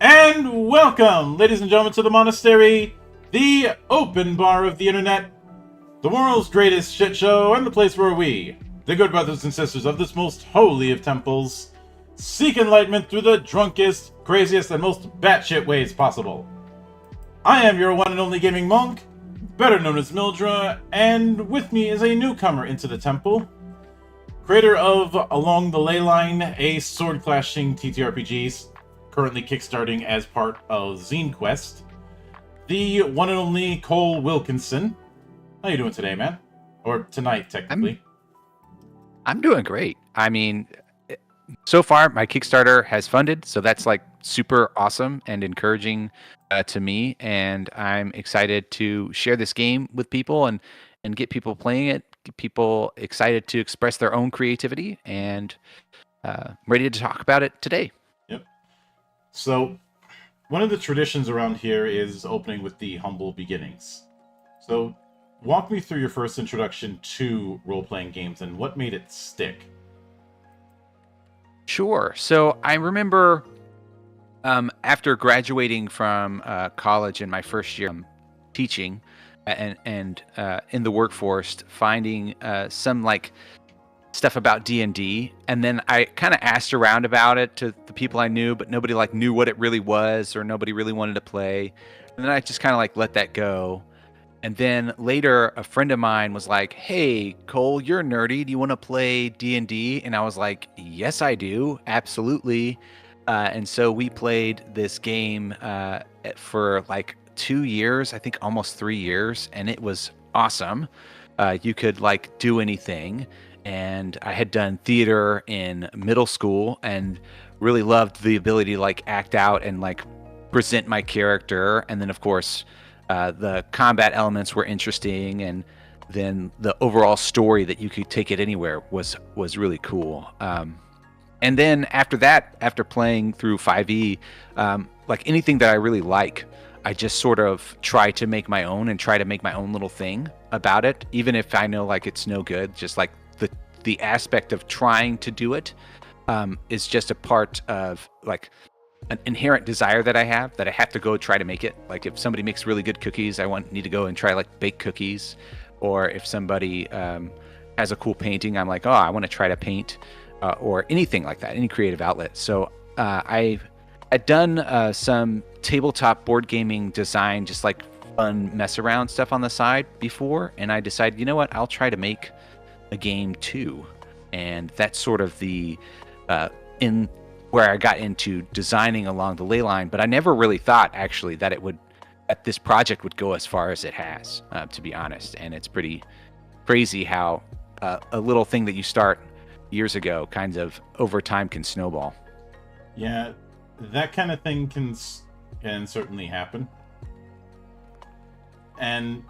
And welcome, ladies and gentlemen, to the monastery, the open bar of the internet, the world's greatest shit show, and the place where we, the good brothers and sisters of this most holy of temples, seek enlightenment through the drunkest, craziest, and most batshit ways possible. I am your one and only gaming monk, better known as Mildra, and with me is a newcomer into the temple, creator of Along the Leyline, a sword-clashing TTRPGs, currently kickstarting as part of Zine Quest, the one and only Cole Wilkinson. How you doing today, man? Or tonight, technically. I'm doing great. I mean, so far my Kickstarter has funded, so that's like super awesome and encouraging to me, and I'm excited to share this game with people and get people playing it, get people excited to express their own creativity, and ready to talk about it today. Yep. So, one of the traditions around here is opening with the humble beginnings. So, walk me through your first introduction to role-playing games and what made it stick. Sure. So I remember after graduating from college in my first year teaching and in the workforce, finding some like stuff about D&D, and then I kind of asked around about it to the people I knew, but nobody like knew what it really was, or nobody really wanted to play. And then I just kind of like let that go. And then later, a friend of mine was like, "Hey, Cole, you're nerdy. Do you want to play D&D?" And I was like, "Yes, I do. Absolutely." And so we played this game for like 2 years, I think almost 3 years, and it was awesome. You could like do anything. And I had done theater in middle school and really loved the ability to like act out and like present my character. And then, of course, the combat elements were interesting, and then the overall story that you could take it anywhere was really cool. And then after that, after playing through 5e, like anything that I really like, I just sort of try to make my own and try to make my own little thing about it, even if I know like it's no good. Just like the aspect of trying to do it is just a part of like an inherent desire that I have to go try to make it. Like if somebody makes really good cookies, need to go and try like bake cookies. Or if somebody has a cool painting, I'm like, oh, I want to try to paint, or anything like that, any creative outlet. So I'd done some tabletop board gaming design, just like fun mess around stuff on the side before. And I decided, you know what, I'll try to make a game too. And that's sort of the in where I got into designing along the Leyline, but I never really thought actually that this project would go as far as it has, to be honest. And it's pretty crazy how a little thing that you start years ago kind of over time can snowball. Yeah, that kind of thing can certainly happen. And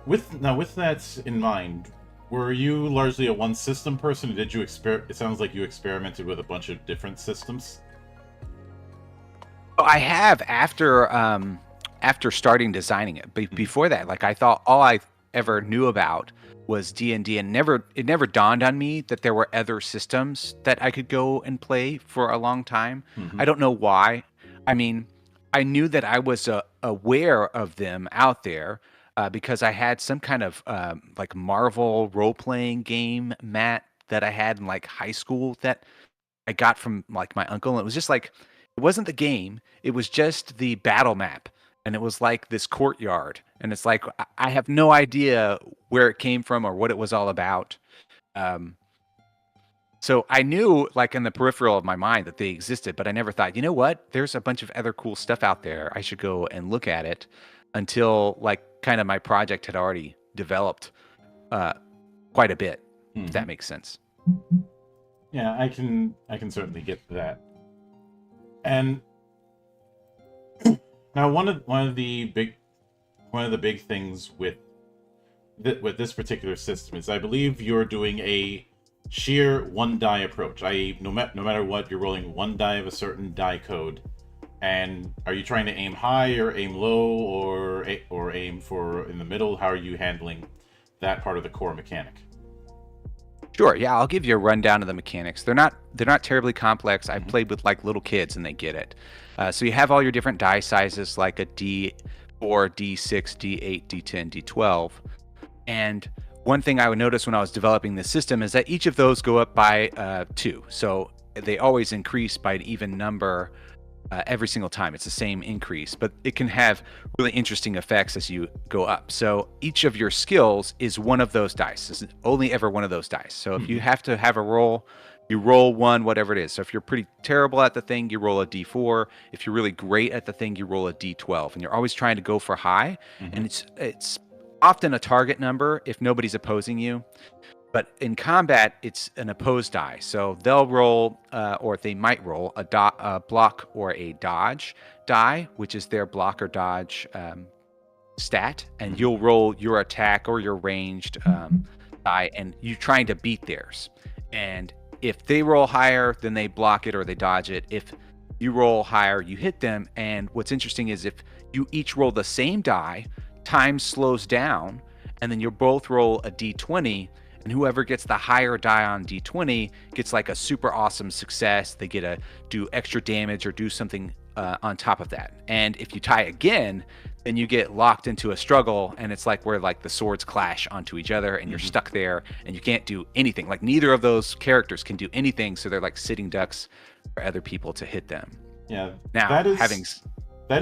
with that in mind, were you largely a one system person, or did you it sounds like you experimented with a bunch of different systems? I have after starting designing it. Before that, like I thought all I ever knew about was D&D, and it never dawned on me that there were other systems that I could go and play for a long time. I don't know why. I mean, I knew that I was aware of them out there, because I had some kind of like Marvel role-playing game mat that I had in like high school that I got from like my uncle. And it was just like, it wasn't the game, it was just the battle map. And it was like this courtyard. And it's like, I have no idea where it came from or what it was all about. So I knew like in the peripheral of my mind that they existed, but I never thought, you know what, there's a bunch of other cool stuff out there. I should go and look at it, until like kind of my project had already developed quite a bit, if that makes sense. Yeah, I can certainly get that. And now one of the big things with this particular system is I believe you're doing a sheer one die approach. I.e., no matter what, you're rolling one die of a certain die code. And are you trying to aim high or aim low, or aim for in the middle? How are you handling that part of the core mechanic? Sure. Yeah, I'll give you a rundown of the mechanics. They're not terribly complex. I've played with like little kids and they get it. So you have all your different die sizes, like a D4, D6, D8, D10, D12. And one thing I would notice when I was developing the system is that each of those go up by 2. So they always increase by an even number. Every single time. It's the same increase, but it can have really interesting effects as you go up. So each of your skills is one of those dice. It's only ever one of those dice. So if you have to have a roll, you roll one, whatever it is. So if you're pretty terrible at the thing, you roll a D4. If you're really great at the thing, you roll a D12. And you're always trying to go for high. And it's often a target number if nobody's opposing you. But in combat, it's an opposed die. So they'll roll, or they might roll, a block or a dodge die, which is their block or dodge stat, and you'll roll your attack or your ranged die, and you're trying to beat theirs. And if they roll higher, then they block it or they dodge it. If you roll higher, you hit them. And what's interesting is if you each roll the same die, time slows down, and then you both roll a d20, and whoever gets the higher die on d20 gets like a super awesome success. They get to do extra damage or do something on top of that. And if you tie again, then you get locked into a struggle, and it's like where like the swords clash onto each other, and you're stuck there, and you can't do anything. Like neither of those characters can do anything, so they're like sitting ducks for other people to hit them. Yeah. Now that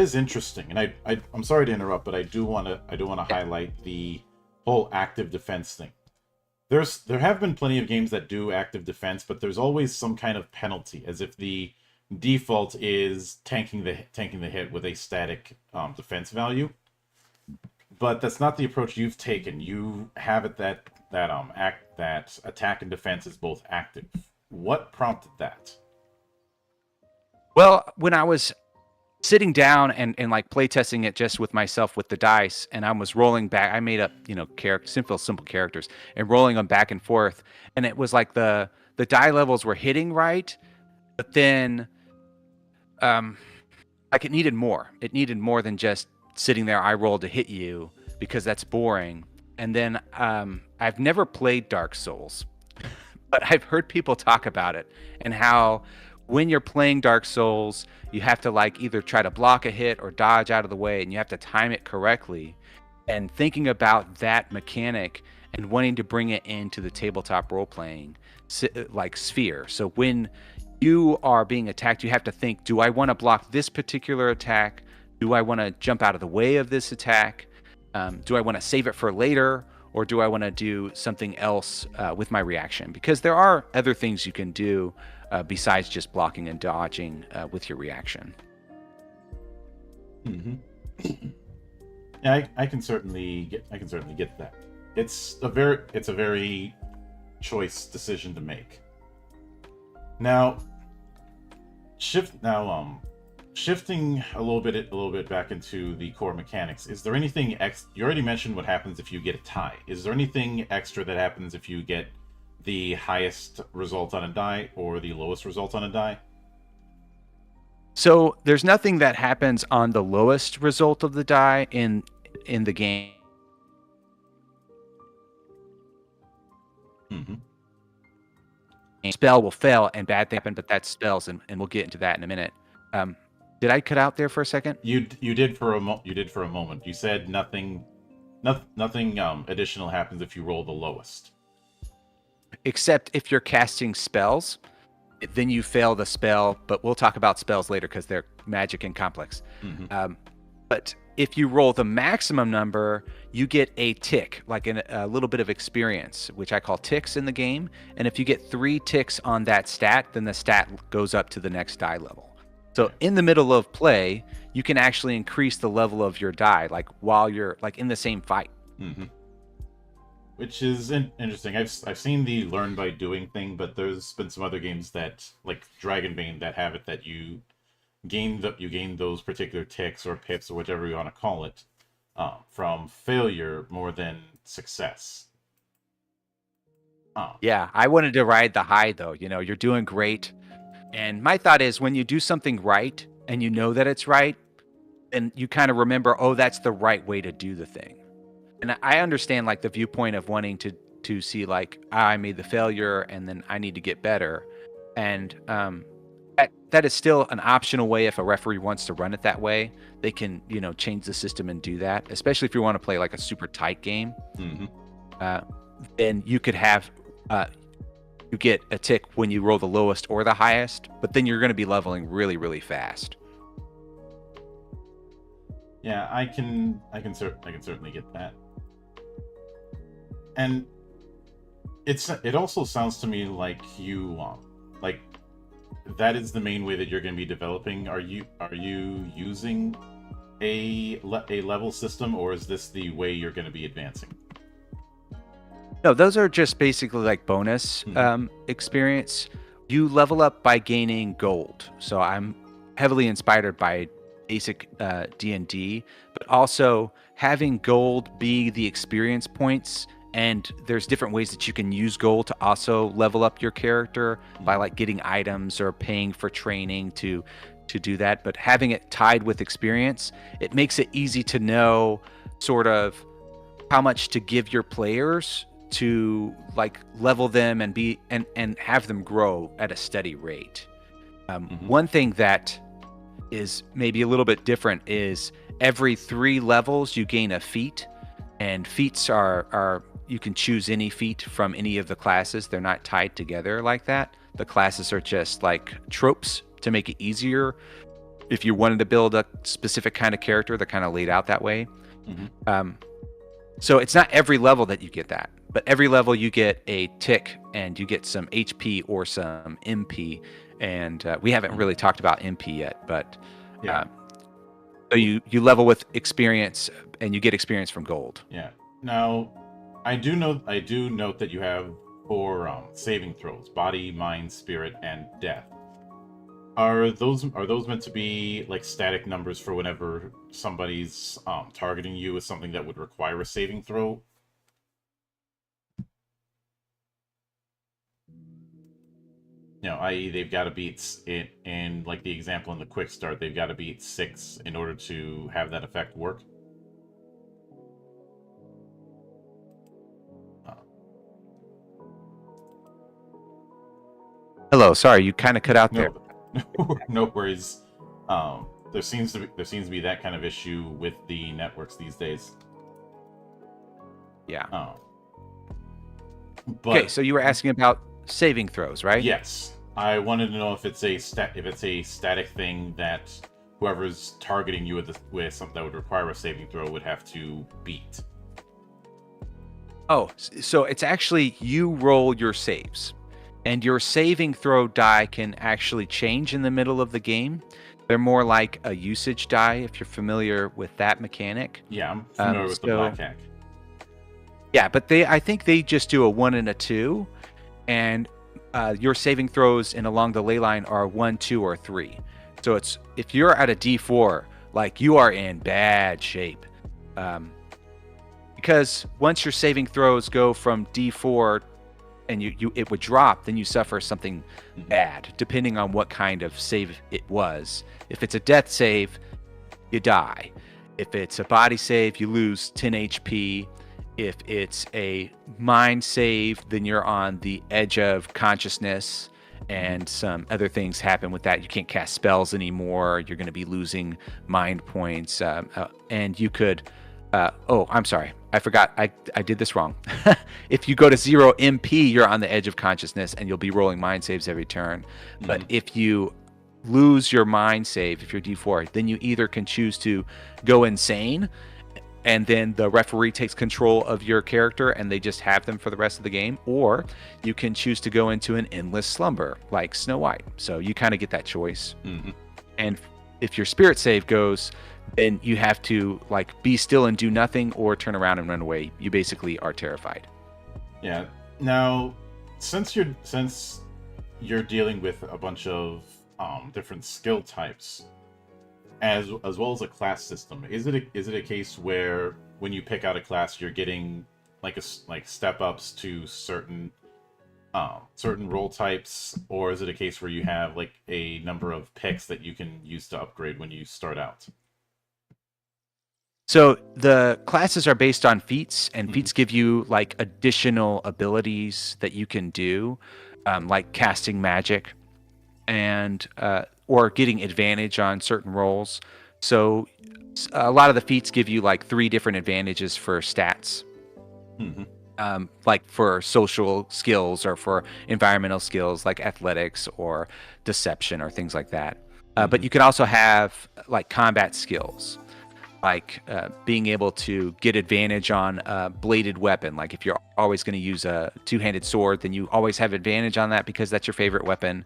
is interesting, and I'm sorry to interrupt, but I do want to highlight the whole active defense thing. There have been plenty of games that do active defense, but there's always some kind of penalty, as if the default is tanking the hit with a static defense value. But that's not the approach you've taken. You have it that attack and defense is both active. What prompted that? Well, when I was sitting down and like playtesting it just with myself with the dice, and I was rolling back, I made up simple characters and rolling them back and forth, and it was like the die levels were hitting right, but then like it needed more. It needed more than just sitting there, I rolled to hit you, because that's boring. And then I've never played Dark Souls, but I've heard people talk about it, and how when you're playing Dark Souls, you have to like either try to block a hit or dodge out of the way, and you have to time it correctly. And thinking about that mechanic and wanting to bring it into the tabletop role-playing like sphere. So when you are being attacked, you have to think, do I want to block this particular attack? Do I want to jump out of the way of this attack? Do I want to save it for later? Or do I want to do something else with my reaction? Because there are other things you can do besides just blocking and dodging with your reaction. Yeah, I can certainly get that. It's a very choice decision to make. Now, shifting a little bit back into the core mechanics. Is there anything you already mentioned what happens if you get a tie? Is there anything extra that happens if you get the highest result on a die or the lowest result on a die? So there's nothing that happens on the lowest result of the die in the game. Spell will fail and bad thing happen, but that's spells, and we'll get into that in a minute. Did I cut out there for a second? You did for a moment. You said nothing additional happens if you roll the lowest. Except if you're casting spells, then you fail the spell, but we'll talk about spells later because they're magic and complex. But if you roll the maximum number, you get a tick, like a little bit of experience, which I call ticks in the game. And if you get 3 ticks on that stat, then the stat goes up to the next die level. So in the middle of play, you can actually increase the level of your die, like while you're like in the same fight. Which is interesting. I've seen the learn by doing thing, but there's been some other games that, like Dragonbane, that have it that you gain those particular ticks or pips or whatever you want to call it from failure more than success. Yeah, I wanted to ride the high though. You're doing great. And my thought is when you do something right and you know that it's right, and you kind of remember, oh, that's the right way to do the thing. And I understand like the viewpoint of wanting to see like, I made the failure and then I need to get better. And that is still an optional way. If a referee wants to run it that way, they can, change the system and do that, especially if you want to play like a super tight game. Then you could have, you get a tick when you roll the lowest or the highest, but then you're going to be leveling really, really fast. Yeah, I can certainly get that. And it also sounds to me like you like that is the main way that you're going to be developing. Are you using a level system, or is this the way you're going to be advancing? No, those are just basically like bonus experience. You level up by gaining gold. So I'm heavily inspired by basic D&D, but also having gold be the experience points. And there's different ways that you can use gold to also level up your character by like getting items or paying for training to do that. But having it tied with experience, it makes it easy to know sort of how much to give your players to like level them and be and have them grow at a steady rate. One thing that is maybe a little bit different is every 3 levels you gain a feat, and feats are you can choose any feat from any of the classes. They're not tied together like that. The classes are just like tropes to make it easier. If you wanted to build a specific kind of character, they're kind of laid out that way. So it's not every level that you get that, but every level you get a tick and you get some HP or some MP. And we haven't really talked about MP yet, but so you level with experience and you get experience from gold. Yeah. Now, I do note that you have 4 saving throws: body, mind, spirit, and death. Are those meant to be like static numbers for whenever somebody's targeting you with something that would require a saving throw? You know, i.e., they've got to beat it in like the example in the quick start. They've got to beat 6 in order to have that effect work. Hello, sorry, you kind of cut out there. No worries. There seems to be that kind of issue with the networks these days. Yeah. But, okay, so you were asking about saving throws, right? Yes. I wanted to know if it's a static thing that whoever's targeting you with something that would require a saving throw would have to beat. Oh, so it's actually you roll your saves. And your saving throw die can actually change in the middle of the game. They're more like a usage die, if you're familiar with that mechanic. Yeah, I'm familiar with the black hack. Yeah, but I think they just do a 1 and a 2, and your saving throws in along the ley line are 1, 2, or 3. So it's if you're at a D4, like you are in bad shape, because once your saving throws go from D4 and it would drop, then you suffer something bad, depending on what kind of save it was. If it's a death save, you die. If it's a body save, you lose 10 HP. If it's a mind save, then you're on the edge of consciousness, and some other things happen with that. You can't cast spells anymore. You're going to be losing mind points, and you could... oh, I'm sorry. I forgot. I did this wrong. If you go to 0 MP, you're on the edge of consciousness, and you'll be rolling mind saves every turn. But if you lose your mind save, if you're D4, then you either can choose to go insane, and then the referee takes control of your character, and they just have them for the rest of the game, or you can choose to go into an endless slumber, like Snow White. So you kind of get that choice. And if your spirit save goes... then you have to like be still and do nothing or turn around and run away. You basically are terrified. Yeah. Now, since you're dealing with a bunch of different skill types, as well as a class system, is it a case where when you pick out a class, you're getting like step ups to certain role types, or is it a case where you have like a number of picks that you can use to upgrade when you start out? So the classes are based on feats, and feats give you like additional abilities that you can do, like casting magic, and or getting advantage on certain rolls. So a lot of the feats give you like 3 different advantages for stats, like for social skills or for environmental skills like athletics or deception or things like that. But you can also have like combat skills, like being able to get advantage on a bladed weapon. Like if you're always going to use a 2-handed sword, then you always have advantage on that because that's your favorite weapon.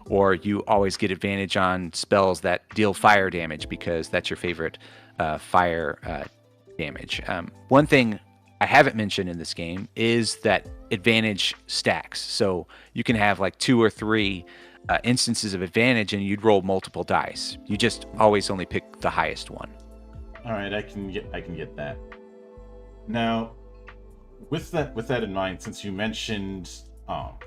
Or you always get advantage on spells that deal fire damage because that's your favorite fire damage. One thing I haven't mentioned in this game is that advantage stacks. So you can have like 2 or 3 instances of advantage, and you'd roll multiple dice. You just always only pick the highest one. All right, I can get that. Now, with that in mind, since you mentioned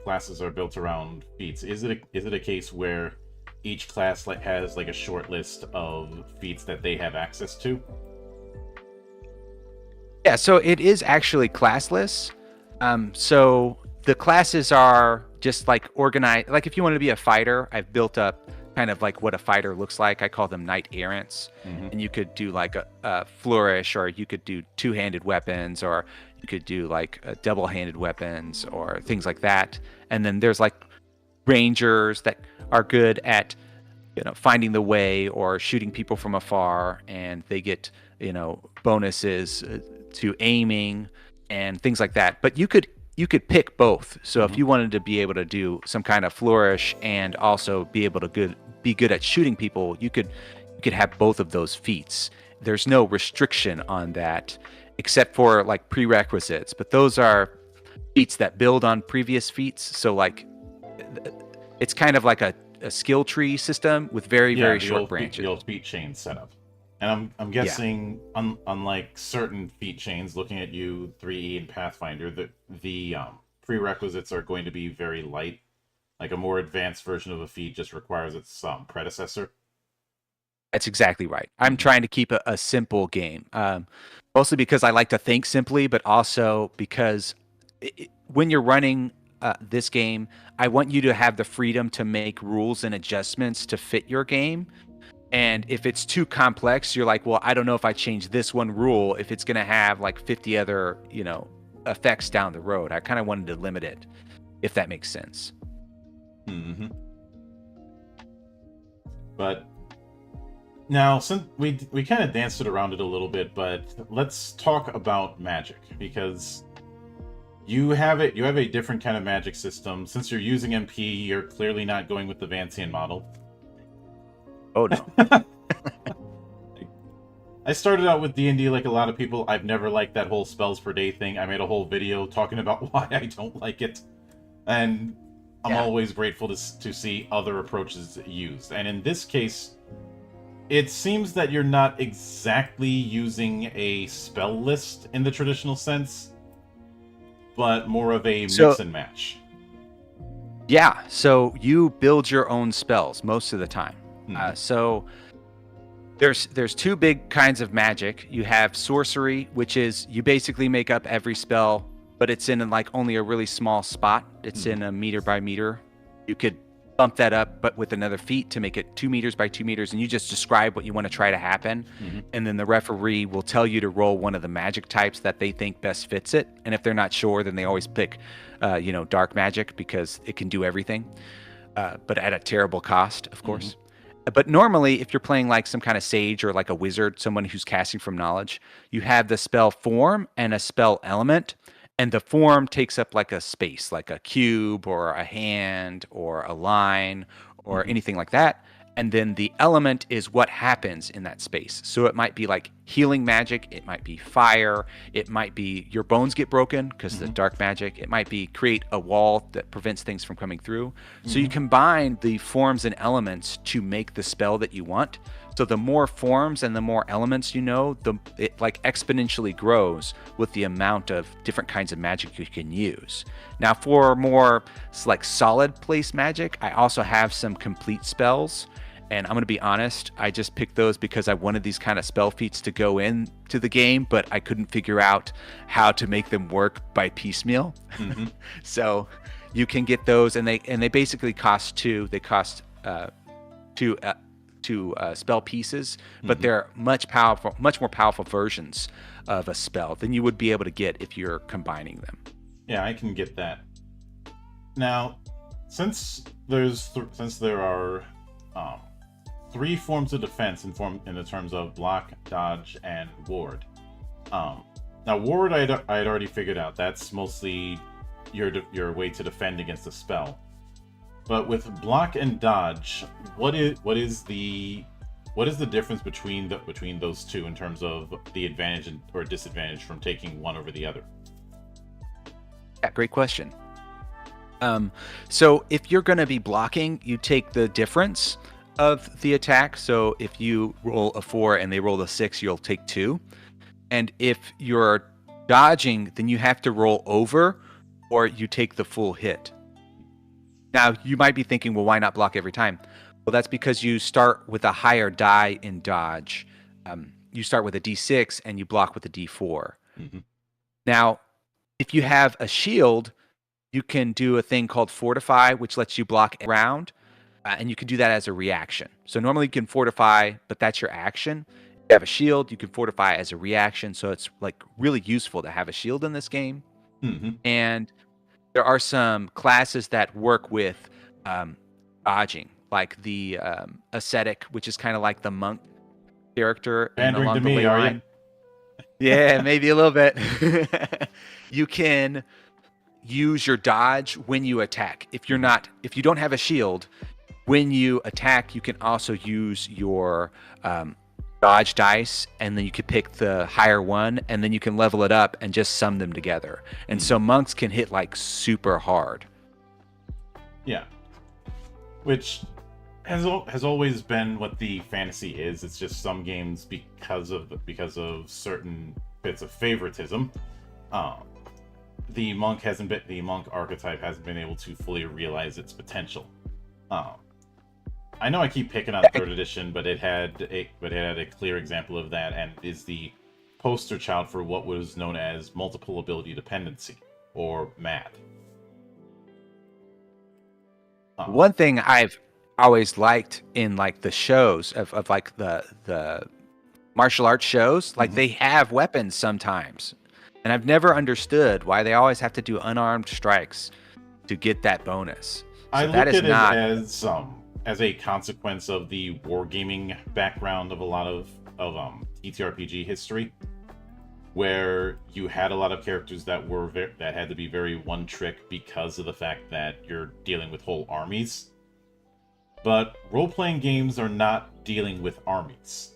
classes are built around feats, is it a case where each class has like a short list of feats that they have access to? Yeah, so it is actually classless. So the classes are just like organized. Like if you want to be a fighter, I've built up kind of like what a fighter looks like. I call them knight errants. And you could do like a flourish, or you could do 2-handed weapons, or you could do like double-handed weapons or things like that. And then there's like rangers that are good at finding the way or shooting people from afar, and they get bonuses to aiming and things like that. But you could pick both. So if you wanted to be able to do some kind of flourish and also be able to be good at shooting people, you could have both of those feats. There's no restriction on that except for like prerequisites, but those are feats that build on previous feats. So like it's kind of like a skill tree system with very short branches. The old feat chain setup. And I'm guessing, unlike certain feat chains, looking at you 3E and Pathfinder, the prerequisites are going to be very light. Like a more advanced version of a feat just requires its predecessor. That's exactly right. I'm trying to keep a simple game, mostly because I like to think simply, but also because when you're running this game, I want you to have the freedom to make rules and adjustments to fit your game. And if it's too complex, you're like, well, I don't know if I change this one rule, if it's going to have like 50 other, effects down the road. I kind of wanted to limit it, if that makes sense. But now, since we kind of danced it around it a little bit, but let's talk about magic, because you have a different kind of magic system. Since you're using MP, you're clearly not going with the Vancian model. Oh no. I started out with D&D like a lot of people. I've never liked that whole spells per day thing. I made a whole video talking about why I don't like it. And I'm always grateful to see other approaches used. And in this case, it seems that you're not exactly using a spell list in the traditional sense, but more of a mix and match. Yeah, so you build your own spells most of the time. So there's 2 big kinds of magic. You have sorcery, which is you basically make up every spell, but it's in like only a really small spot. It's in a meter by meter. You could bump that up, but with another feat to make it 2 meters by 2 meters, and you just describe what you want to try to happen. And then the referee will tell you to roll one of the magic types that they think best fits it. And if they're not sure, then they always pick, dark magic, because it can do everything, but at a terrible cost, of course. But normally, if you're playing like some kind of sage or like a wizard, someone who's casting from knowledge, you have the spell form and a spell element. And the form takes up like a space, like a cube or a hand or a line or anything like that. And then the element is what happens in that space. So it might be like healing magic. It might be fire. It might be your bones get broken because the dark magic. It might be create a wall that prevents things from coming through. So you combine the forms and elements to make the spell that you want. So the more forms and the more elements it like exponentially grows with the amount of different kinds of magic you can use. Now for more like solid place magic, I also have some complete spells. And I'm going to be honest, I just picked those because I wanted these kind of spell feats to go into the game, but I couldn't figure out how to make them work by piecemeal. So you can get those, and they basically cost 2. They cost 2 spell pieces, but they're much more powerful versions of a spell than you would be able to get if you're combining them. Yeah, I can get that. Now, since there are 3 forms of defense in the terms of block, dodge, and ward. Now ward I had already figured out. That's mostly your way to defend against a spell. But with block and dodge, what is the what is the difference between those two in terms of the advantage or disadvantage from taking one over the other? Yeah, great question. So if you're going to be blocking, you take the difference of the attack. So if you roll a 4 and they roll a 6, you'll take 2. And if you're dodging, then you have to roll over or you take the full hit. Now, you might be thinking, well, why not block every time? Well, that's because you start with a higher die in dodge. You start with a D6 and you block with a D4. Mm-hmm. Now, if you have a shield, you can do a thing called Fortify, which lets you block a round, and you can do that as a reaction. So normally you can Fortify, but that's your action. If you have a shield, you can Fortify as a reaction, so it's like really useful to have a shield in this game. Mm-hmm. And there are some classes that work with dodging, like the ascetic, which is kind of like the monk character Pandering to me, Leyline. Yeah, maybe a little bit. You can use your dodge when you attack. If you don't have a shield, when you attack, you can also use your dodge dice, and then you can pick the higher one, and then you can level it up and just sum them together. And so monks can hit like super hard. Yeah, which has always been what the fantasy is. It's just some games because of certain bits of favoritism. The monk archetype hasn't been able to fully realize its potential. I know I keep picking on 3rd edition, but it had a clear example of that, and is the poster child for what was known as multiple ability dependency, or MAD. One thing I've always liked in like the shows of like the martial arts shows, like they have weapons sometimes, and I've never understood why they always have to do unarmed strikes to get that bonus. So I look at it as a consequence of the wargaming background of a lot of TTRPG history, where you had a lot of characters that had to be very one trick because of the fact that you're dealing with whole armies. But role-playing games are not dealing with armies.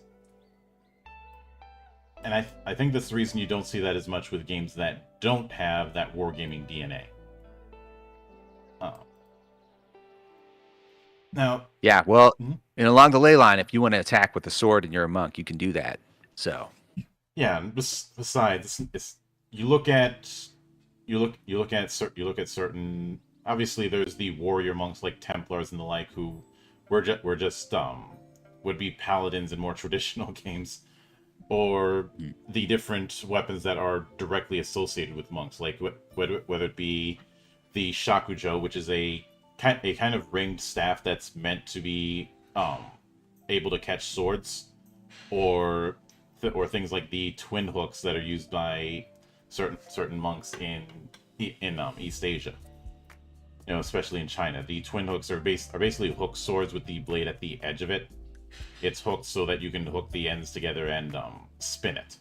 And I think that's the reason you don't see that as much with games that don't have that wargaming DNA. Now, yeah, well, and along the ley line, if you want to attack with a sword and you're a monk, you can do that. So, yeah. And besides, you look at certain. Obviously, there's the warrior monks like Templars and the like who would be paladins in more traditional games, or the different weapons that are directly associated with monks, like whether it be the shakujo, which is a kind of ringed staff that's meant to be able to catch swords, or things like the twin hooks that are used by certain monks in East Asia. You know, especially in China, the twin hooks are basically hooked swords with the blade at the edge of it. It's hooked so that you can hook the ends together and spin it.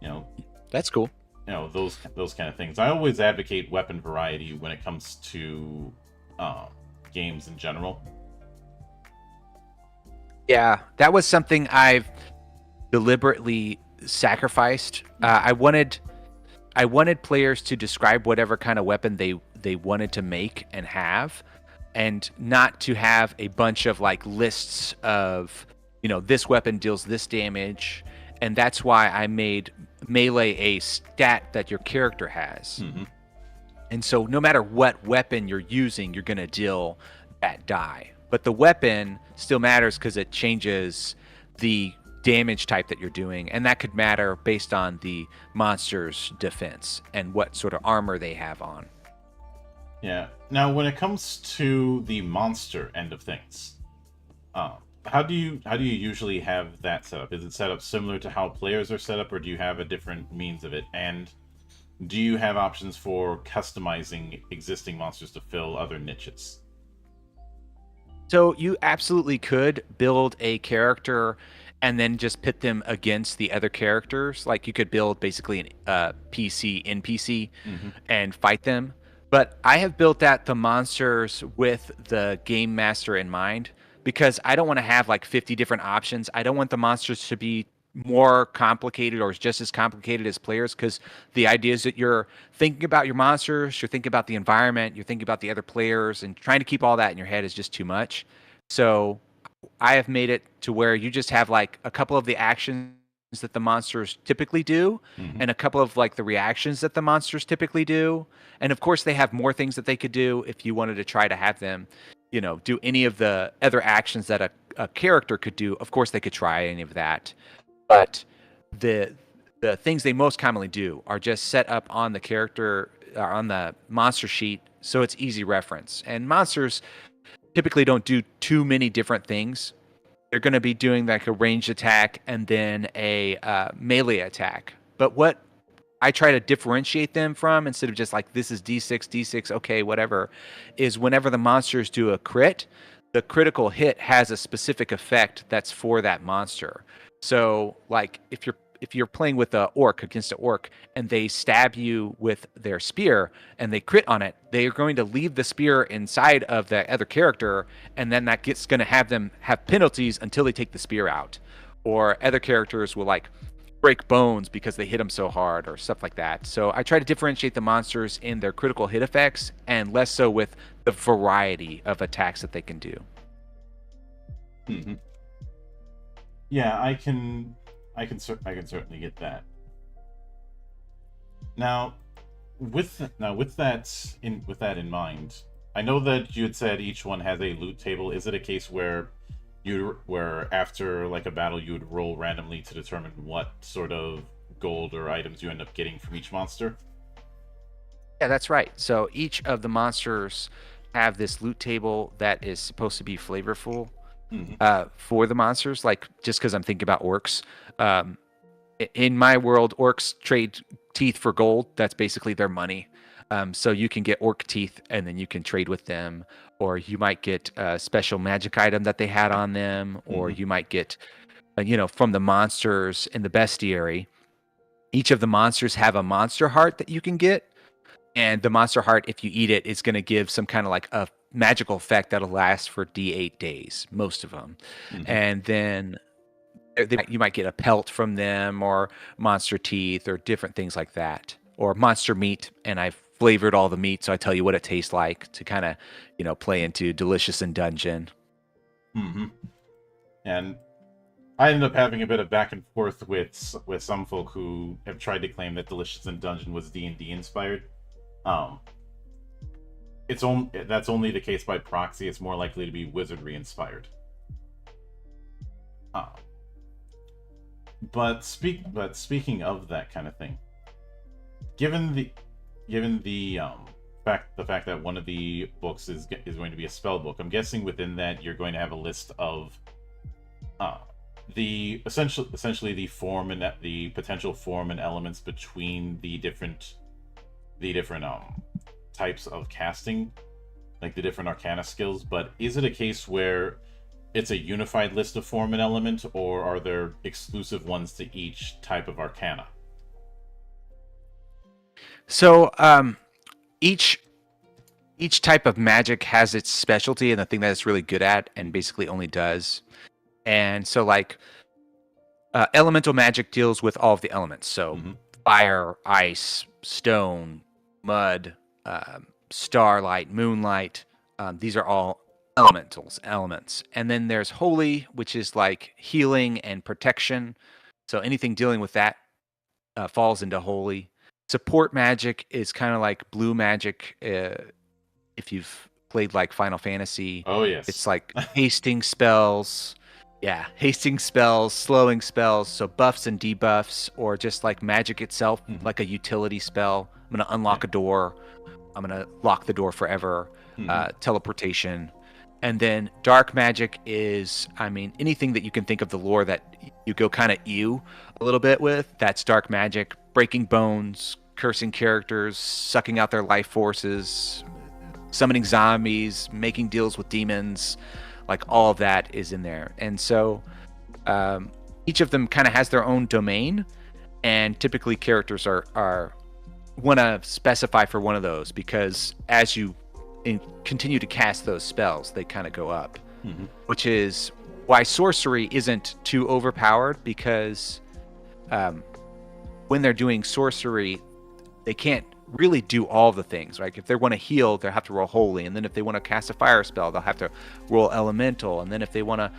You know, that's cool. You know, those kind of things. I always advocate weapon variety when it comes to games in general. Yeah, that was something I've deliberately sacrificed. I wanted players to describe whatever kind of weapon they wanted to make and have, and not to have a bunch of like lists of, you know, this weapon deals this damage. And that's why I made melee a stat that your character has. Mm-hmm. And so no matter what weapon you're using, you're going to deal that die. But the weapon still matters because it changes the damage type that you're doing. And that could matter based on the monster's defense and what sort of armor they have on. Yeah. Now, when it comes to the monster end of things, how do you usually have that set up? Is it set up similar to how players are set up, or do you have a different means of it? And do you have options for customizing existing monsters to fill other niches? So you absolutely could build a character and then just pit them against the other characters. Like you could build basically a NPC and fight them. But I have built the monsters with the game master in mind, because I don't want to have like 50 different options. I don't want the monsters to be more complicated or just as complicated as players, because the idea is that you're thinking about your monsters, you're thinking about the environment, you're thinking about the other players, and trying to keep all that in your head is just too much. So I have made it to where you just have like a couple of the actions that the monsters typically do, and a couple of like the reactions that the monsters typically do. And of course they have more things that they could do if you wanted to try to have them, do any of the other actions that a character could do. Of course they could try any of that. But the things they most commonly do are just set up on the character, on the monster sheet, so it's easy reference. And monsters typically don't do too many different things. They're going to be doing like a ranged attack and then a melee attack. But what I try to differentiate them from, instead of just like this is D6, D6, okay, whatever, is whenever the monsters do a crit, the critical hit has a specific effect that's for that monster. So like if you're playing with an orc against an orc and they stab you with their spear and they crit on it, they are going to leave the spear inside of the other character, and then that gets going to have them have penalties until they take the spear out. Or other characters will like break bones because they hit them so hard or stuff like that. So I try to differentiate the monsters in their critical hit effects and less so with the variety of attacks that they can do. Mm-hmm. Yeah, I can certainly get that. Now, with that in mind, I know that you had said each one has a loot table. Is it a case where after like a battle you would roll randomly to determine what sort of gold or items you end up getting from each monster? Yeah, that's right. So each of the monsters have this loot table that is supposed to be flavorful for the monsters. Like, just because I'm thinking about orcs, in my world, orcs trade teeth for gold. That's basically their money. So you can get orc teeth and then you can trade with them, or you might get a special magic item that they had on them, or you might get, from the monsters in the bestiary. Each of the monsters have a monster heart that you can get, and the monster heart, if you eat it, is going to give some kind of like a magical effect that'll last for D8 days, most of them. And then you might get a pelt from them, or monster teeth, or different things like that, or monster meat. And I've flavored all the meat, so I tell you what it tastes like to kind of, play into delicious in dungeon. And I ended up having a bit of back and forth with some folk who have tried to claim that Delicious in Dungeon was D&D inspired. That's only the case by proxy. It's more likely to be wizardry inspired. But speaking of that kind of thing, given the fact that one of the books is going to be a spell book, I'm guessing within that you're going to have a list of the essentially the form and the potential form and elements between the different types of casting, like the different arcana skills. But is it a case where it's a unified list of form and element, or are there exclusive ones to each type of arcana? So each type of magic has its specialty and the thing that it's really good at and basically only does. And so like elemental magic deals with all of the elements. So fire, ice, stone, mud, starlight, moonlight. These are all elements. And then there's holy, which is like healing and protection. So anything dealing with that falls into holy. Support magic is kind of like blue magic. If you've played like Final Fantasy, oh yes, it's like hasting spells. Yeah, hasting spells, slowing spells, so buffs and debuffs, or just like magic itself, like a utility spell. I'm going to unlock a door. I'm going to lock the door forever. Teleportation. And then dark magic is, anything that you can think of the lore that you go kind of a little bit with, that's dark magic. Breaking bones, cursing characters, sucking out their life forces, summoning zombies, making deals with demons, like all of that is in there. And so each of them kind of has their own domain, and typically characters are want to specify for one of those, because as you continue to cast those spells, they kind of go up. Mhm. which is why sorcery isn't too overpowered, because when they're doing sorcery, they can't really do all the things. Like if they want to heal, they'll have to roll holy, and then if they want to cast a fire spell, they'll have to roll elemental, and then if they want to,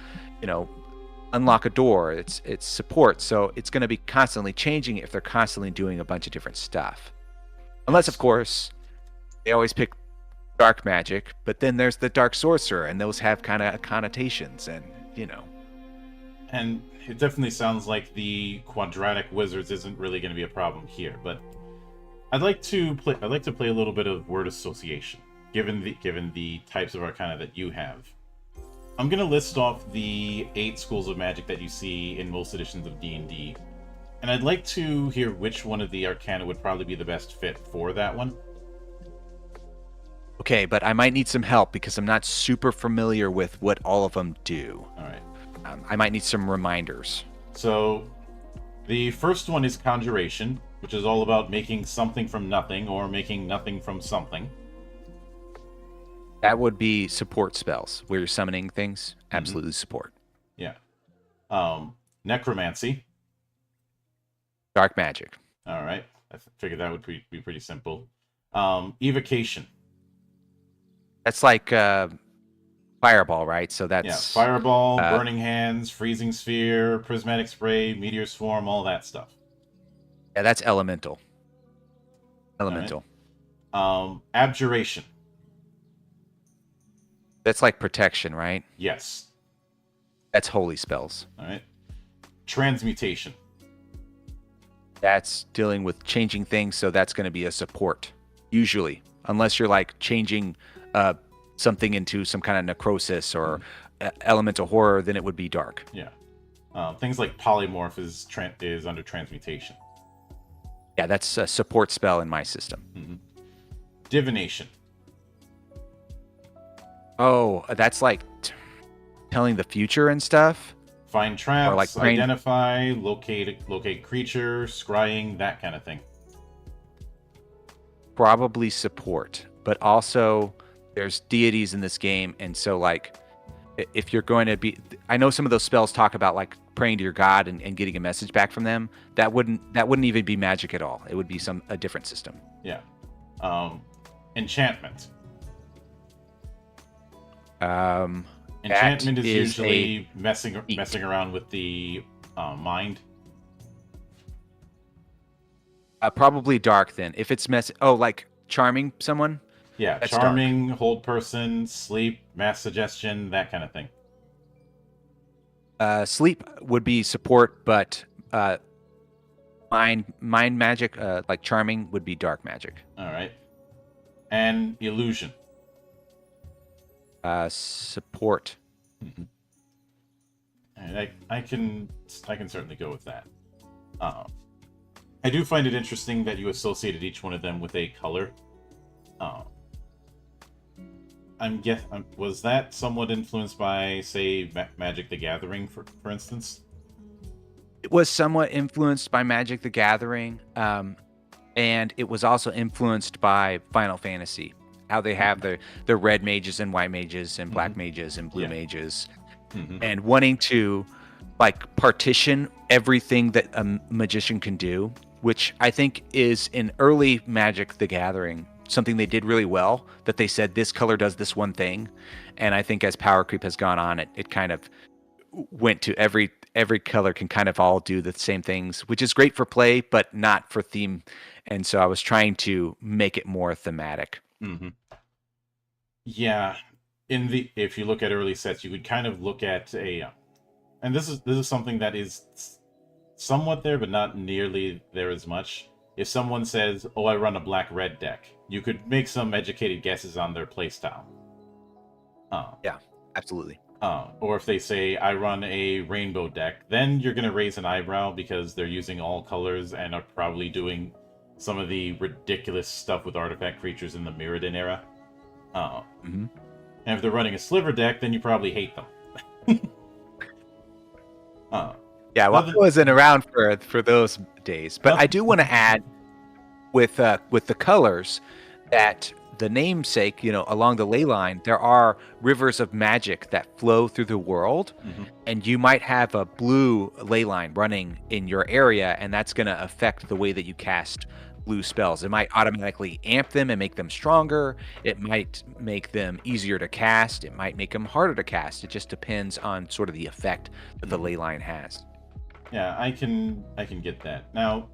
unlock a door, it's support. So it's going to be constantly changing if they're constantly doing a bunch of different stuff. Unless, of course, they always pick dark magic, but then there's the dark sorcerer, and those have kind of connotations, and And it definitely sounds like the quadratic wizards isn't really going to be a problem here, but I'd like to play a little bit of word association, given the types of arcana that you have. I'm going to list off the 8 schools of magic that you see in most editions of D&D, and I'd like to hear which one of the arcana would probably be the best fit for that one. Okay, but I might need some help because I'm not super familiar with what all of them do. All right. I might need some reminders. So, the first one is conjuration, which is all about making something from nothing or making nothing from something. That would be support spells, where you're summoning things. Absolutely support. Yeah. Necromancy. Dark magic. All right. I figured that would be pretty simple. Evocation. That's like fireball, right? So that's... Yeah, fireball, burning hands, freezing sphere, prismatic spray, meteor swarm, all that stuff. Yeah, that's elemental. Elemental. Right. Abjuration. That's like protection, right? Yes. That's holy spells. All right. Transmutation. That's dealing with changing things, so that's going to be a support, usually. Unless you're like changing something into some kind of necrosis or elemental horror, then it would be dark. Yeah. Things like polymorph is under transmutation. Yeah, that's a support spell in my system. Mm-hmm. Divination. Oh, that's like telling the future and stuff? Find traps, Or like identify, locate creature, scrying, that kind of thing. Probably support, but also there's deities in this game, and so like if you're going to be, I know some of those spells talk about like praying to your god and getting a message back from them. That wouldn't even be magic at all. It would be a different system. Yeah. Enchantment. Enchantment is usually messing around with the mind. Probably dark then. If it's like charming someone. Yeah, that's charming, dark. hold person, sleep, mass suggestion, that kind of thing. Sleep would be support, but mind magic, like charming, would be dark magic. All right. And illusion. Support. Mm-hmm. And I can certainly go with that. I do find it interesting that you associated each one of them with a color. Was that somewhat influenced by, say, Magic the Gathering, for instance? It was somewhat influenced by Magic the Gathering, and it was also influenced by Final Fantasy. How they have the red mages and white mages and black mages and blue mages, and wanting to like partition everything that a magician can do, which I think is in early Magic the Gathering something they did really well, that they said this color does this one thing. And I think as power creep has gone on, it kind of went to every color can kind of all do the same things, which is great for play, but not for theme. And so I was trying to make it more thematic. Mm-hmm. Yeah. If you look at early sets, you could kind of look at and this is something that is somewhat there, but not nearly there as much. If someone says, "Oh, I run a black-red deck," you could make some educated guesses on their playstyle. Yeah, absolutely. Or if they say, "I run a rainbow deck," then you're going to raise an eyebrow because they're using all colors and are probably doing some of the ridiculous stuff with artifact creatures in the Mirrodin era. And if they're running a sliver deck, then you probably hate them. Yeah, well, I wasn't around for those days, but I do want to add with the colors that the namesake, along the ley line, there are rivers of magic that flow through the world, and you might have a blue ley line running in your area, and that's going to affect the way that you cast blue spells. It might automatically amp them and make them stronger. It might make them easier to cast. It might make them harder to cast. It just depends on sort of the effect that the ley line has. Yeah, I can get that. Now,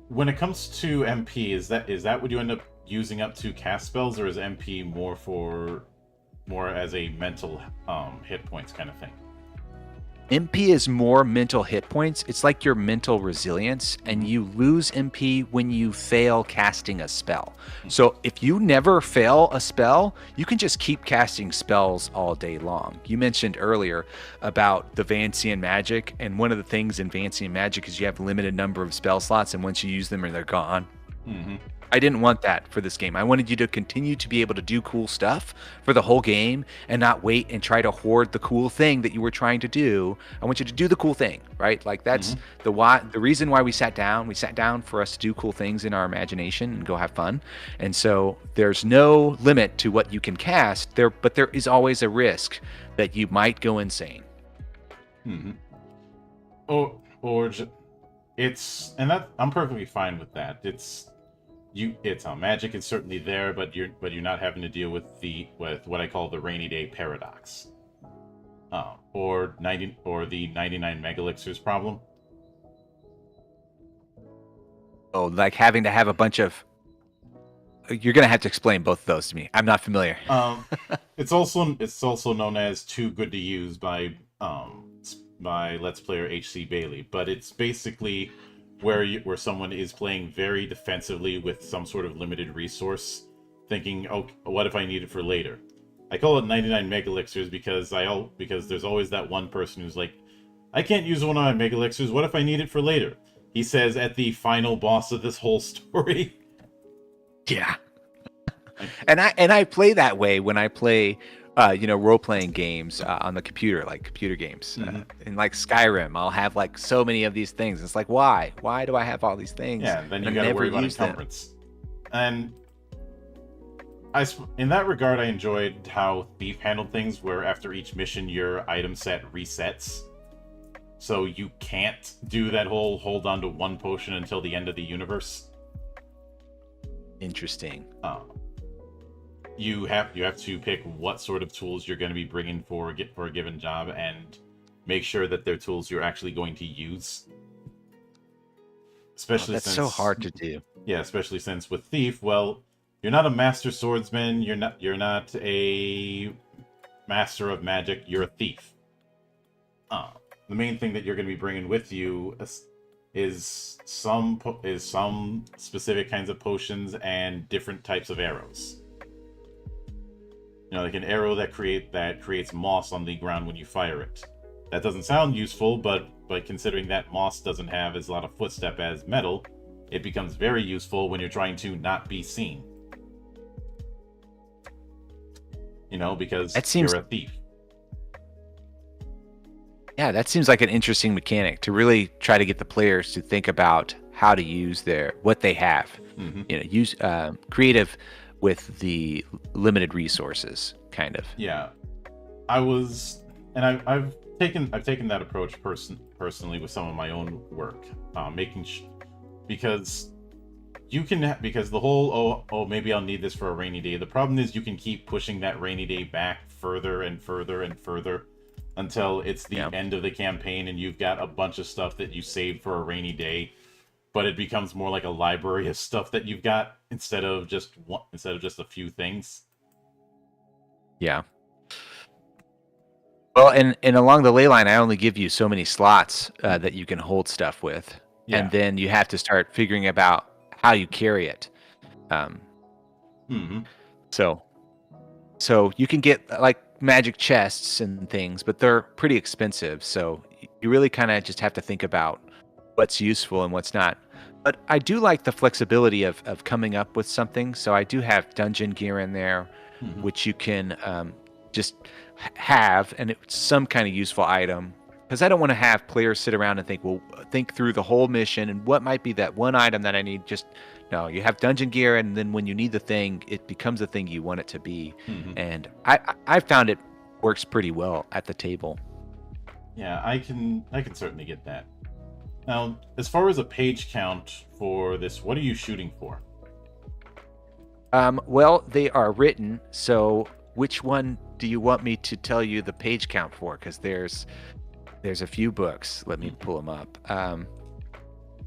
when it comes to MP, is that what you end up using up to cast spells, or is MP more as a mental hit points kind of thing? MP is more mental hit points. It's like your mental resilience, and you lose MP when you fail casting a spell. So if you never fail a spell, you can just keep casting spells all day long. You mentioned earlier about the Vancian magic, and one of the things in Vancian magic is you have a limited number of spell slots, and once you use them, they're gone. I didn't want that for this game. I wanted you to continue to be able to do cool stuff for the whole game and not wait and try to hoard the cool thing that you were trying to do. I want you to do the cool thing, right? Like that's the reason why we sat down. We sat down for us to do cool things in our imagination and go have fun. And so there's no limit to what you can cast there, but there is always a risk that you might go insane. I'm perfectly fine with that. Magic is certainly there, but you're not having to deal with what I call the rainy day paradox, or the 99 megalixirs problem. Oh, like having to have a bunch of. You're gonna have to explain both of those to me. I'm not familiar. It's also known as too good to use by Let's Player HC Bailey, but it's basically where someone is playing very defensively with some sort of limited resource, thinking, "Oh, what if I need it for later?" I call it 99 megalixirs because there's always that one person who's like, "I can't use one of my megalixirs. What if I need it for later?" He says at the final boss of this whole story. Yeah, and I play that way when I play. Role-playing games on the computer, like computer games. In like Skyrim, I'll have like so many of these things. It's like, why? Why do I have all these things? Yeah, then you gotta worry about encumbrance. And in that regard, I enjoyed how Thief handled things, where after each mission, your item set resets. So you can't do that whole hold on to one potion until the end of the universe. Interesting. You have to pick what sort of tools you're going to be bringing for a given job, and make sure that they're tools you're actually going to use. Especially that's so hard to do. Yeah, especially since with Thief, well, you're not a master swordsman. You're not a master of magic. You're a thief. The main thing that you're going to be bringing with you is some specific kinds of potions and different types of arrows. Like an arrow that creates moss on the ground when you fire it. That doesn't sound useful, but considering that moss doesn't have as a lot of footstep as metal, it becomes very useful when you're trying to not be seen. Because you're a thief. Yeah, that seems like an interesting mechanic to really try to get the players to think about how to use what they have. Use creative with the limited resources, kind of. Yeah, I've taken that approach personally with some of my own work, because the whole maybe I'll need this for a rainy day. The problem is you can keep pushing that rainy day back further and further and further until it's the end of the campaign and you've got a bunch of stuff that you saved for a rainy day. But it becomes more like a library of stuff that you've got instead of just a few things. Yeah. Well, and along the ley line, I only give you so many slots that you can hold stuff with, and then you have to start figuring about how you carry it. So you can get like magic chests and things, but they're pretty expensive. So you really kind of just have to think about what's useful and what's not. But I do like the flexibility of coming up with something. So I do have dungeon gear in there, which you can just have, and it's some kind of useful item. because I don't want to have players sit around and think through the whole mission and what might be that one item that I need. Just no, you have dungeon gear, and then when you need the thing, it becomes the thing you want it to be. And I found it works pretty well at the table. Yeah, I can certainly get that. Now, as far as a page count for this, what are you shooting for? Well, they are written, so which one do you want me to tell you the page count for? Because there's a few books. Let me pull them up.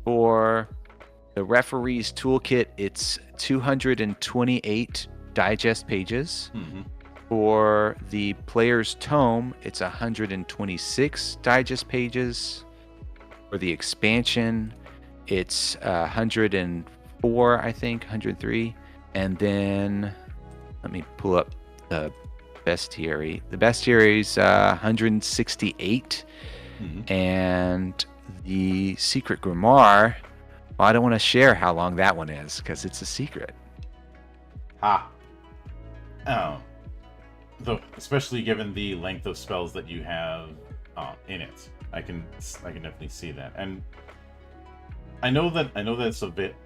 For the referee's toolkit, it's 228 digest pages. For the player's tome, it's 126 digest pages. For the expansion, it's 104, I think, 103. And then let me pull up the bestiary. The bestiary is 168. And the secret grimoire, well, I don't want to share how long that one is because it's a secret. Oh. Though, especially given the length of spells that you have in it, I can definitely see that. And I know that it's a bit.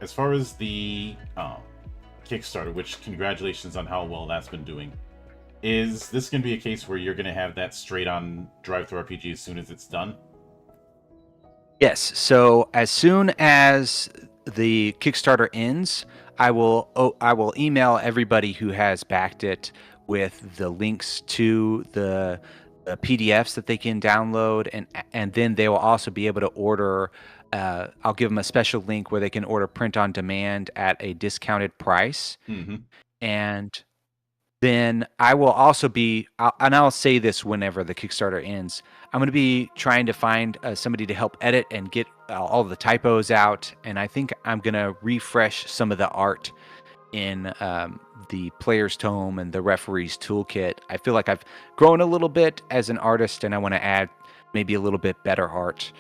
As far as the Kickstarter, which congratulations on how well that's been doing. Is this going to be a case where you're going to have that straight on drive-thru RPG as soon as it's done? Yes. So as soon as the Kickstarter ends, I will email everybody who has backed it with the links to the PDFs that they can download, and then they will also be able to order. I'll give them a special link where they can order print on demand at a discounted price. And then I will also be, and I'll say this whenever the Kickstarter ends, I'm going to be trying to find somebody to help edit and get all the typos out. And I think I'm going to refresh some of the art in the player's tome and the referee's toolkit. I feel like I've grown a little bit as an artist, and I want to add maybe a little bit better art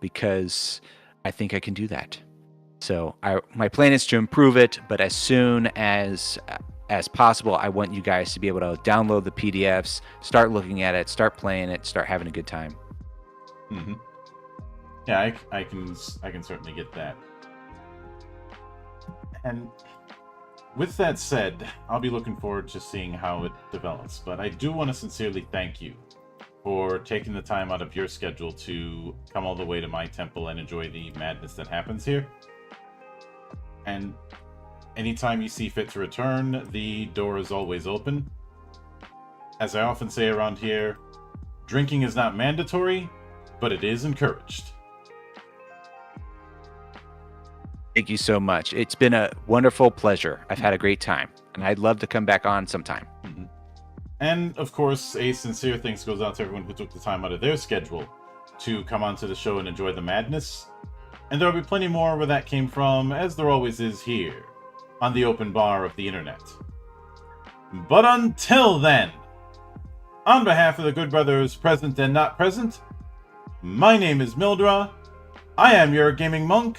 because I think I can do that. So my plan is to improve it, but as soon as possible, I want you guys to be able to download the PDFs, start looking at it, start playing it, start having a good time. Yeah, I can certainly get that. And with that said, I'll be looking forward to seeing how it develops. But I do want to sincerely thank you for taking the time out of your schedule to come all the way to my temple and enjoy the madness that happens here. And anytime you see fit to return, the door is always open. As I often say around here, drinking is not mandatory, but it is encouraged. Thank you so much. It's been a wonderful pleasure. I've had a great time, and I'd love to come back on sometime. And, of course, a sincere thanks goes out to everyone who took the time out of their schedule to come onto the show and enjoy the madness. And there will be plenty more where that came from, as there always is here, on the open bar of the internet. But until then, on behalf of the good brothers present and not present, my name is Mildra. I am your gaming monk.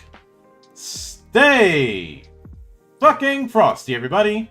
Stay fucking frosty, everybody.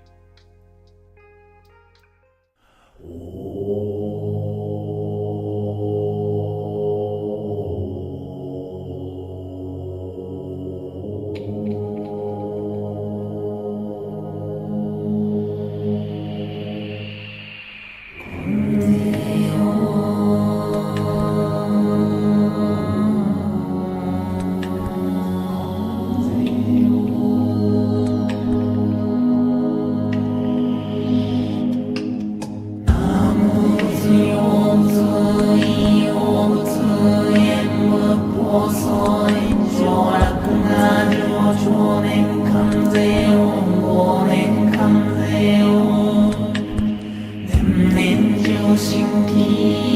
신기